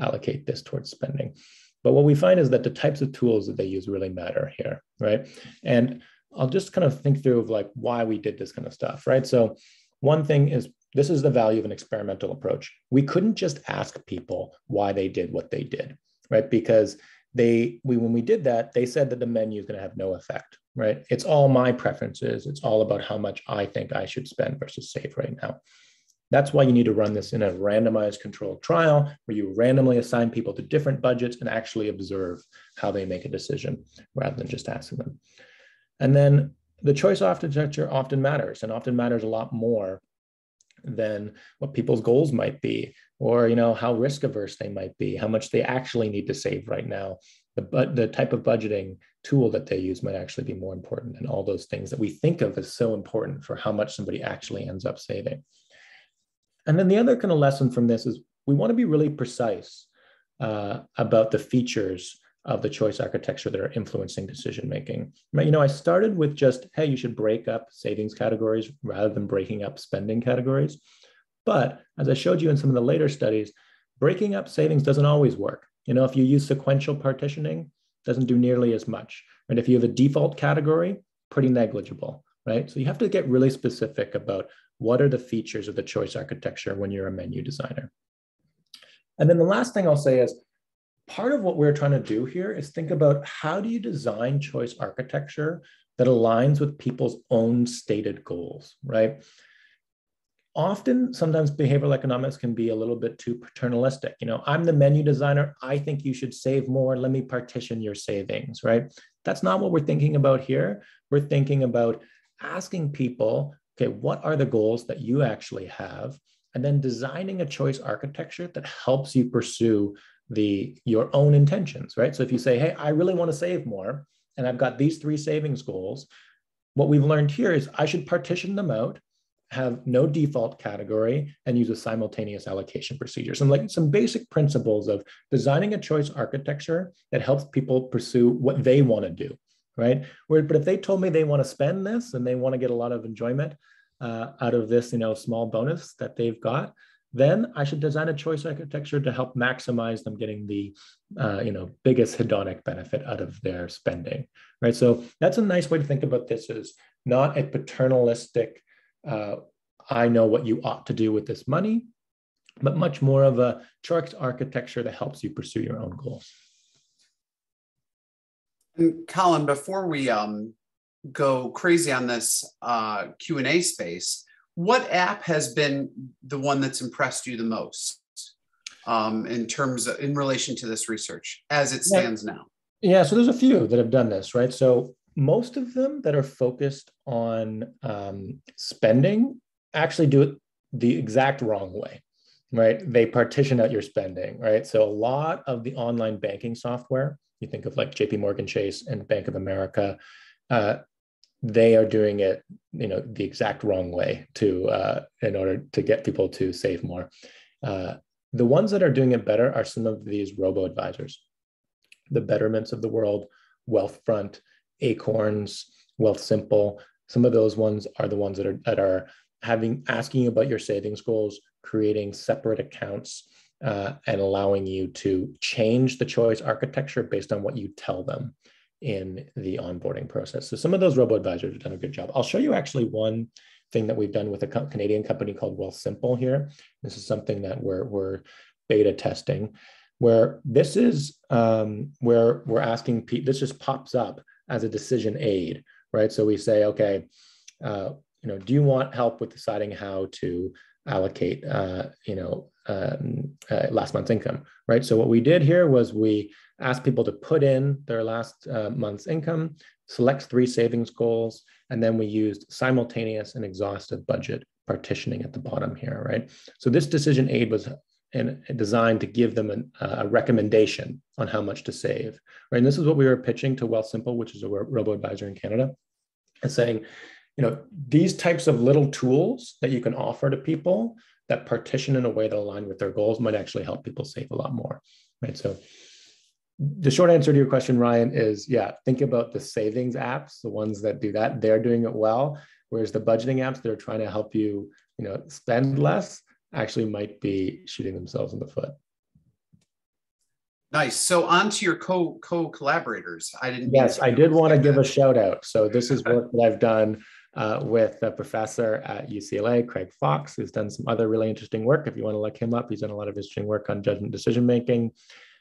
allocate this towards spending. But what we find is that the types of tools that they use really matter here, right? And I'll just kind of think through of like why we did this kind of stuff, right? So one thing is, this is the value of an experimental approach. We couldn't just ask people why they did what they did, right? Because when we did that, they said that the menu is going to have no effect, right? It's all my preferences. It's all about how much I think I should spend versus save right now. That's why you need to run this in a randomized controlled trial where you randomly assign people to different budgets and actually observe how they make a decision rather than just asking them. And then the choice architecture often matters, and often matters a lot more than what people's goals might be, or how risk averse they might be, how much they actually need to save right now. The type of budgeting tool that they use might actually be more important than all those things that we think of as so important for how much somebody actually ends up saving. And then the other kind of lesson from this is we want to be really precise about the features of the choice architecture that are influencing decision-making. I started with just, hey, you should break up savings categories rather than breaking up spending categories. But as I showed you in some of the later studies, breaking up savings doesn't always work. If you use sequential partitioning, it doesn't do nearly as much. And if you have a default category, pretty negligible, right? So you have to get really specific about what are the features of the choice architecture when you're a menu designer. And then the last thing I'll say is, part of what we're trying to do here is think about how do you design choice architecture that aligns with people's own stated goals, right? Often, sometimes behavioral economics can be a little bit too paternalistic. I'm the menu designer. I think you should save more. Let me partition your savings, right? That's not what we're thinking about here. We're thinking about asking people, okay, what are the goals that you actually have? And then designing a choice architecture that helps you pursue your own intentions, right? So if you say, hey, I really want to save more, and I've got these 3 savings goals, what we've learned here is I should partition them out, have no default category, and use a simultaneous allocation procedure. Some basic principles of designing a choice architecture that helps people pursue what they want to do, right? But if they told me they want to spend this and they want to get a lot of enjoyment out of this, small bonus that they've got, then I should design a choice architecture to help maximize them getting the, biggest hedonic benefit out of their spending, right? So that's a nice way to think about this, is not a paternalistic, I know what you ought to do with this money, but much more of a choice architecture that helps you pursue your own goals. And Colin, before we go crazy on this Q&A space, what app has been the one that's impressed you the most in relation to this research as it stands now? Yeah, so there's a few that have done this, right? So most of them that are focused on spending actually do it the exact wrong way, right? They partition out your spending, right? So a lot of the online banking software, you think of like JP Morgan Chase and Bank of America, they are doing it, the exact wrong way in order to get people to save more. The ones that are doing it better are some of these robo-advisors, the Betterments of the world, Wealthfront, Acorns, Wealthsimple. Some of those ones are the ones that are asking you about your savings goals, creating separate accounts, and allowing you to change the choice architecture based on what you tell them in the onboarding process. So some of those robo-advisors have done a good job. I'll show you actually one thing that we've done with a Canadian company called Wealthsimple here. This is something that we're beta testing, where this is where we're asking people, this just pops up as a decision aid, right? So we say, okay, do you want help with deciding how to allocate, last month's income, right? So what we did here was we asked people to put in their last month's income, select 3 savings goals, and then we used simultaneous and exhaustive budget partitioning at the bottom here, right? So this decision aid was designed to give them a recommendation on how much to save, right? And this is what we were pitching to Wealthsimple, which is a robo-advisor in Canada, and saying, these types of little tools that you can offer to people that partition in a way that align with their goals might actually help people save a lot more, right? So the short answer to your question, Ryan, is think about the savings apps, the ones that do that, they're doing it well, whereas the budgeting apps that are trying to help you, spend less actually might be shooting themselves in the foot. Nice. So on to your co-collaborators. I did want to give a shout out. So this is work that I've done with a professor at UCLA, Craig Fox, who's done some other really interesting work. If you want to look him up, he's done a lot of interesting work on judgment decision making.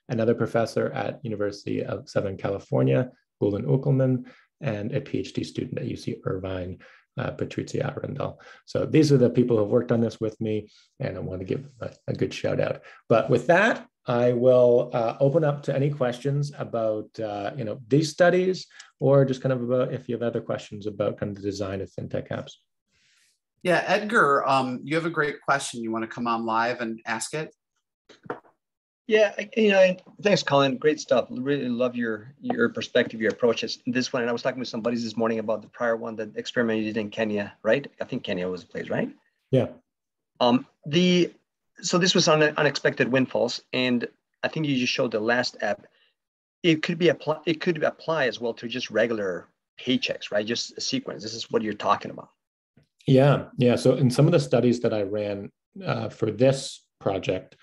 Another professor at University of Southern California, Colin Uckelman, and a PhD student at UC Irvine, Patrizia Arundel. So these are the people who have worked on this with me, and I want to give a good shout out. But with that, I will open up to any questions about these studies, or just kind of about if you have other questions about kind of the design of fintech apps. Yeah, Edgar, you have a great question. You want to come on live and ask it? Yeah, thanks, Colin. Great stuff. Really love your perspective, your approaches. This one, and I was talking with some buddies this morning about the prior one, that experiment you did in Kenya, right? I think Kenya was the place, right? Yeah. So this was on unexpected windfalls, and I think you just showed the last app. It could apply as well to just regular paychecks, right? Just a sequence. This is what you're talking about. Yeah. So in some of the studies that I ran for this project,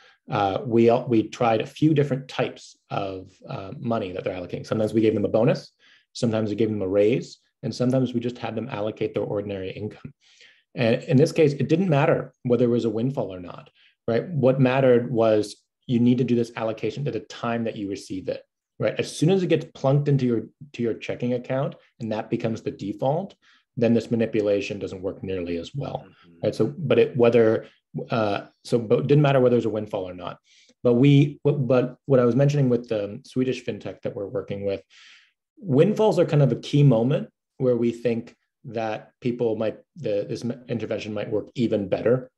we tried a few different types of money that they're allocating. Sometimes we gave them a bonus, sometimes we gave them a raise, and sometimes we just had them allocate their ordinary income. And in this case, it didn't matter whether it was a windfall or not, right? What mattered was you need to do this allocation at the time that you receive it, right? As soon as it gets plunked into your checking account and that becomes the default, then this manipulation doesn't work nearly as well, right? So, but it didn't matter whether it was a windfall or not. But what I was mentioning with the Swedish fintech that we're working with, windfalls are kind of a key moment where we think that this intervention might work even better,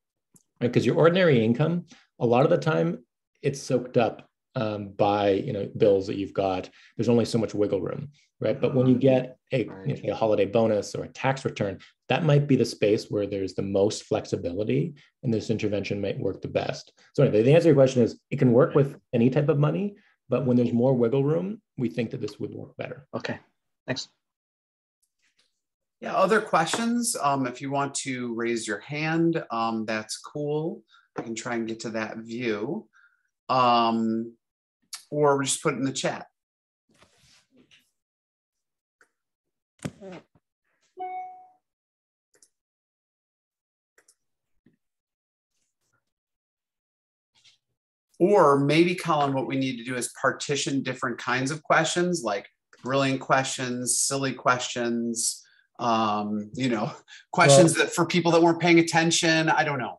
right? Because your ordinary income, a lot of the time, it's soaked up by bills that you've got. There's only so much wiggle room, right? But when you get a holiday bonus or a tax return, that might be the space where there's the most flexibility, and this intervention might work the best. So anyway, the answer to your question is it can work with any type of money, but when there's more wiggle room, we think that this would work better. Okay, thanks. Yeah, other questions? If you want to raise your hand, that's cool. I can try and get to that view. Or just put it in the chat. Or maybe, Colin, what we need to do is partition different kinds of questions, like brilliant questions, silly questions, questions that for people that weren't paying attention. I don't know.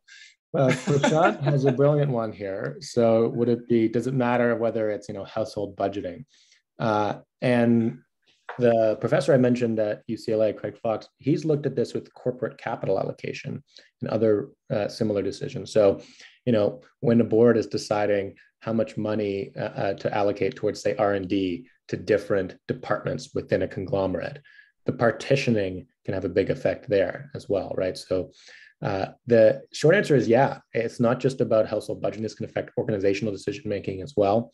Prashant has a brilliant one here. So would it be, does it matter whether it's, household budgeting? And the professor I mentioned at UCLA, Craig Fox, he's looked at this with corporate capital allocation and other similar decisions. So, when a board is deciding how much money to allocate towards, say, R&D to different departments within a conglomerate, the partitioning can have a big effect there as well, right? So the short answer is, yeah, it's not just about household budgeting. This can affect organizational decision-making as well.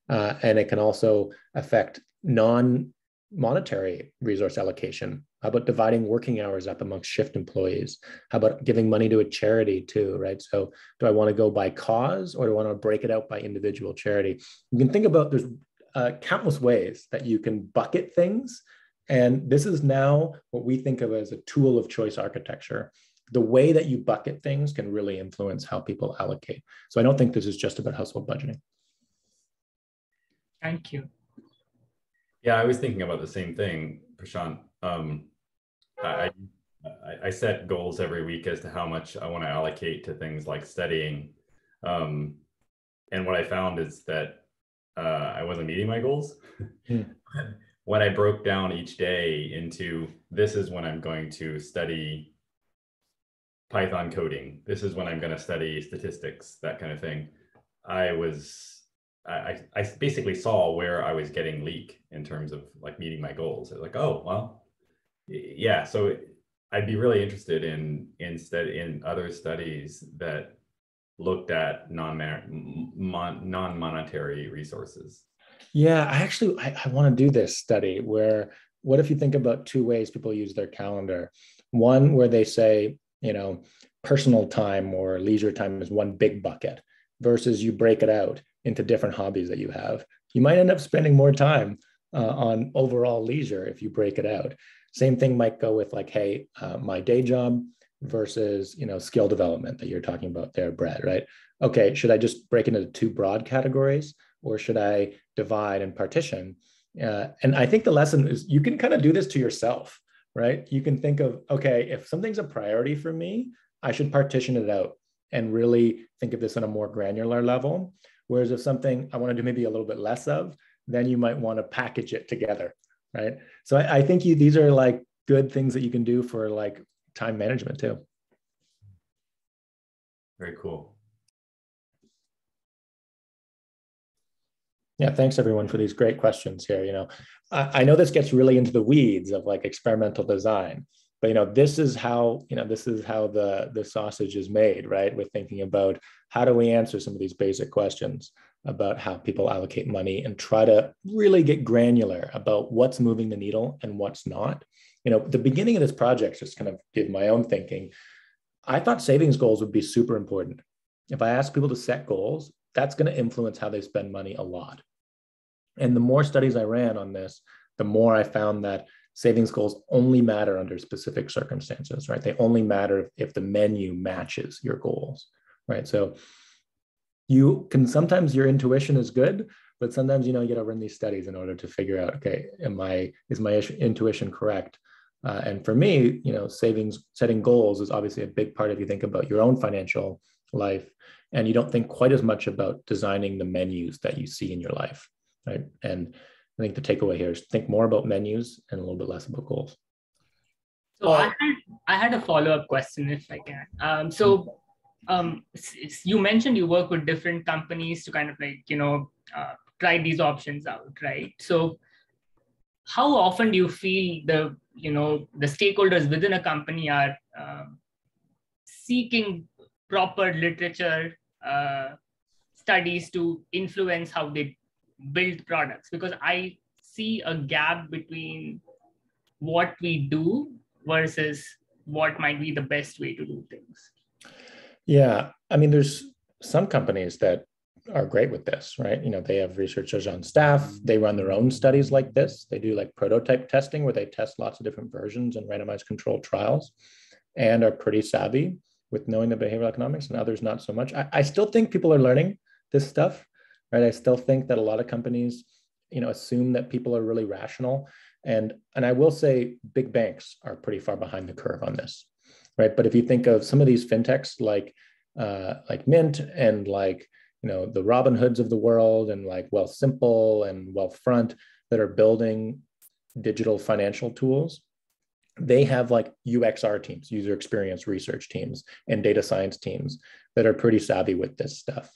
And it can also affect non-monetary resource allocation. How about dividing working hours up amongst shift employees? How about giving money to a charity too, right? So do I want to go by cause, or do I want to break it out by individual charity? You can think about, there's countless ways that you can bucket things. And this is now what we think of as a tool of choice architecture. The way that you bucket things can really influence how people allocate. So I don't think this is just about household budgeting. Thank you. Yeah, I was thinking about the same thing, Prashant. I set goals every week as to how much I want to allocate to things like studying. And what I found is that I wasn't meeting my goals. When I broke down each day into, this is when I'm going to study Python coding, this is when I'm going to study statistics, that kind of thing, I basically saw where I was getting leak in terms of like meeting my goals. I was like, oh, well, yeah. So I'd be really interested in other studies that looked at non-monetary resources. Yeah, I want to do this study where, what if you think about two ways people use their calendar? One where they say, personal time or leisure time is one big bucket, versus you break it out into different hobbies that you have. You might end up spending more time on overall leisure if you break it out. Same thing might go with like, hey, my day job versus, skill development that you're talking about there, Brett, right? Okay, should I just break into two broad categories, or should I divide and partition? And I think the lesson is, you can kind of do this to yourself, right? You can think of, okay, if something's a priority for me, I should partition it out and really think of this on a more granular level. Whereas if something I want to do maybe a little bit less of, then you might want to package it together, right? So I think these are like good things that you can do for like time management too. Very cool. Yeah, thanks everyone for these great questions here. I know this gets really into the weeds of like experimental design, but this is how the sausage is made, right? We're thinking about, how do we answer some of these basic questions about how people allocate money and try to really get granular about what's moving the needle and what's not. The beginning of this project, just kind of give my own thinking, I thought savings goals would be super important. If I ask people to set goals, that's going to influence how they spend money a lot. And the more studies I ran on this, the more I found that savings goals only matter under specific circumstances, right? They only matter if the menu matches your goals, right? So you can, sometimes your intuition is good, but sometimes, you got to run these studies in order to figure out, okay, is my intuition correct? And for me, setting goals is obviously a big part if you think about your own financial life, and you don't think quite as much about designing the menus that you see in your life, right? And I think the takeaway here is think more about menus and a little bit less about goals. So I had a follow-up question, if I can. You mentioned you work with different companies to kind of like, try these options out, right? So how often do you feel the stakeholders within a company are seeking proper literature studies to influence how they build products? Because I see a gap between what we do versus what might be the best way to do things? Yeah, I mean, there's some companies that are great with this, right? They have researchers on staff. They run their own studies like this. They do like prototype testing where they test lots of different versions and randomized controlled trials and are pretty savvy with knowing the behavioral economics, and others not so much. I still think people are learning this stuff, right? I still think that a lot of companies, assume that people are really rational. And I will say big banks are pretty far behind the curve on this, right? But if you think of some of these fintechs like Mint and like, the Robin Hoods of the world and like Wealthsimple and Wealthfront that are building digital financial tools, they have like UXR teams, user experience research teams, and data science teams that are pretty savvy with this stuff.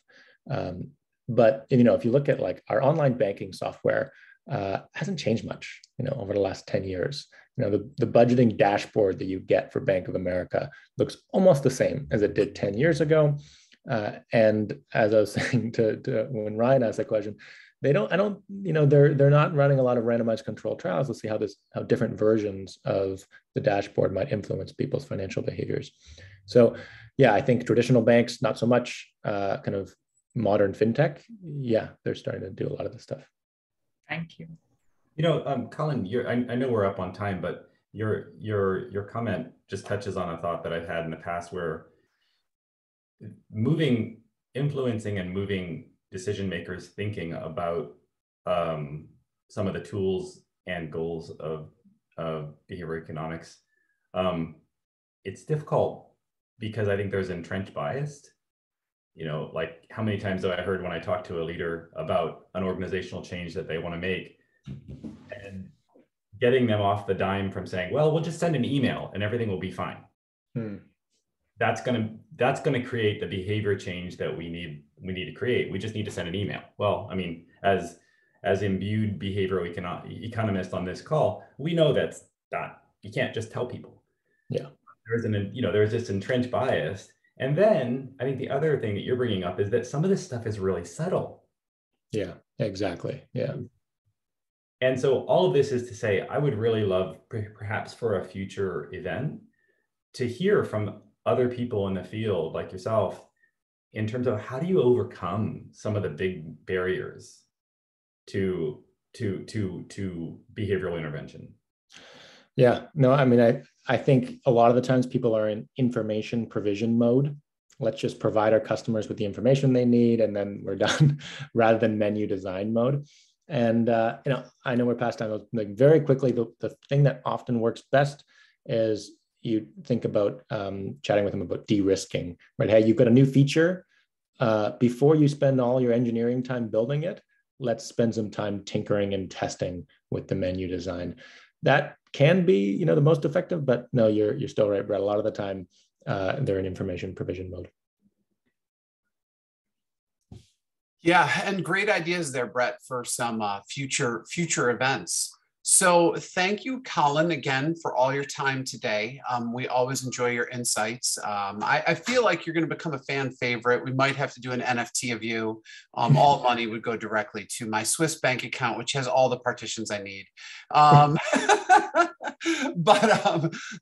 But if you look at like our online banking software, hasn't changed much, over the last 10 years. The budgeting dashboard that you get for Bank of America looks almost the same as it did 10 years ago. And as I was saying to when Ryan asked that question, they're not running a lot of randomized controlled trials to see how different versions of the dashboard might influence people's financial behaviors. So yeah, I think traditional banks, not so much. Kind of modern fintech, yeah, they're starting to do a lot of this stuff. Thank you. Colin, I know we're up on time, but your comment just touches on a thought that I've had in the past, where influencing and moving decision makers thinking about some of the tools and goals of behavioral economics. It's difficult because I think there's entrenched bias. Like how many times have I heard when I talk to a leader about an organizational change that they want to make, and getting them off the dime from saying, well, we'll just send an email and everything will be fine. That's gonna create the behavior change that we need to create. We just need to send an email. Well, I mean, as imbued behavioral economists on this call, we know that you can't just tell people. Yeah, there's this entrenched bias. And then I think the other thing that you're bringing up is that some of this stuff is really subtle. Yeah, exactly. Yeah. And so all of this is to say, I would really love perhaps for a future event to hear from other people in the field like yourself in terms of how do you overcome some of the big barriers to behavioral intervention? Yeah, no, I mean, I think a lot of the times people are in information provision mode. Let's just provide our customers with the information they need and then we're done, rather than menu design mode. And, I know we're past time. Like very quickly, the thing that often works best is you think about chatting with them about de-risking, right? Hey, you've got a new feature. Before you spend all your engineering time building it, let's spend some time tinkering and testing with the menu design. That can be, the most effective, but no, you're still right, Brett. A lot of the time, they're in information provision mode. Yeah, and great ideas there, Brett, for some future events. So thank you, Colin, again, for all your time today. We always enjoy your insights. I feel like you're going to become a fan favorite. We might have to do an NFT of you. All money would go directly to my Swiss bank account, which has all the partitions I need.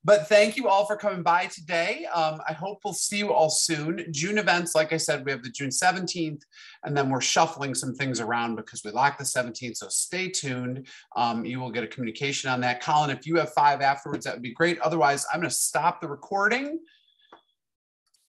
But thank you all for coming by today. I hope we'll see you all soon. June events, like I said, we have the June 17th, and then we're shuffling some things around because we locked the 17th, so stay tuned. You will get a communication on that. Colin, if you have 5 afterwards, that would be great. Otherwise, I'm going to stop the recording